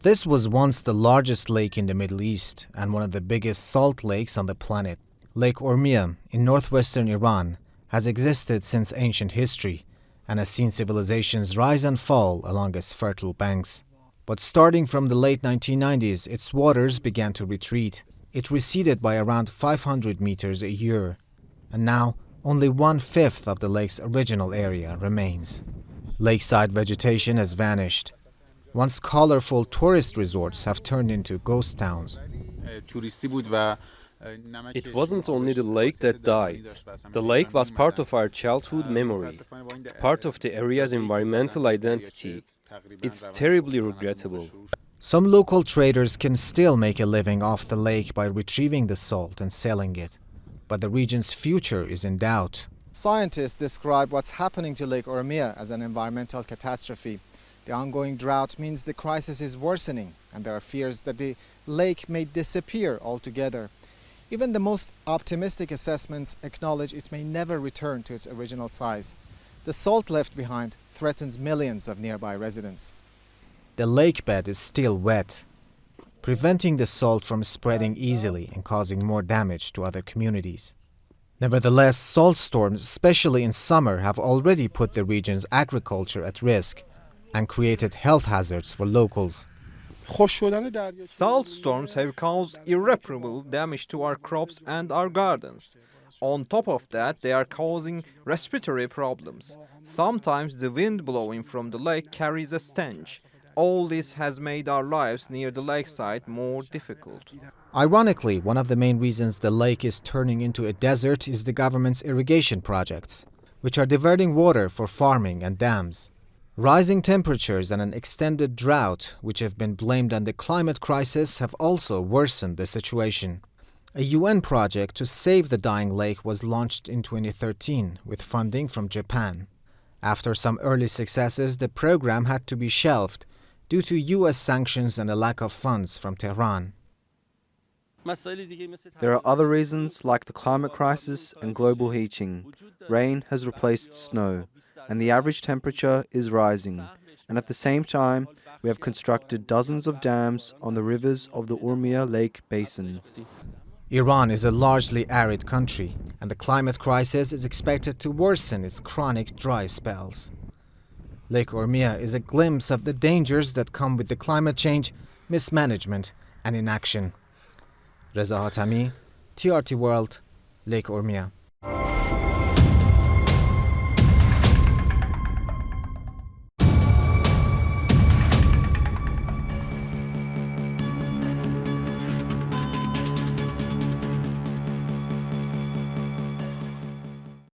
This was once the largest lake in the Middle East and one of the biggest salt lakes on the planet. Lake Urmia in northwestern Iran has existed since ancient history and has seen civilizations rise and fall along its fertile banks. But starting from the late 1990s, its waters began to retreat. It receded by around 500 meters a year, and now only 1/5 of the lake's original area remains. Lakeside vegetation has vanished. Once colorful tourist resorts have turned into ghost towns. It wasn't only the lake that died. The lake was part of our childhood memory, part of the area's environmental identity. It's terribly regrettable. Some local traders can still make a living off the lake by retrieving the salt and selling it, but the region's future is in doubt. Scientists describe what's happening to Lake Urmia as an environmental catastrophe. The ongoing drought means the crisis is worsening, and there are fears that the lake may disappear altogether. Even the most optimistic assessments acknowledge it may never return to its original size. The salt left behind threatens millions of nearby residents. The lake bed is still wet, preventing the salt from spreading easily and causing more damage to other communities. Nevertheless, salt storms, especially in summer, have already put the region's agriculture at risk and created health hazards for locals. Salt storms have caused irreparable damage to our crops and our gardens. On top of that, they are causing respiratory problems. Sometimes the wind blowing from the lake carries a stench. All this has made our lives near the lakeside more difficult. Ironically, one of the main reasons the lake is turning into a desert is the government's irrigation projects, which are diverting water for farming and dams. Rising temperatures and an extended drought, which have been blamed on the climate crisis, have also worsened the situation. A UN project to save the dying lake was launched in 2013 with funding from Japan. After some early successes, the program had to be shelved due to US sanctions and a lack of funds from Tehran. There are other reasons like the climate crisis and global heating. Rain has replaced snow, and the average temperature is rising. And at the same time, we have constructed dozens of dams on the rivers of the Urmia Lake Basin. Iran is a largely arid country, and the climate crisis is expected to worsen its chronic dry spells. Lake Urmia is a glimpse of the dangers that come with the climate change, mismanagement, and inaction. Reza Hatami, TRT World, Lake Urmia.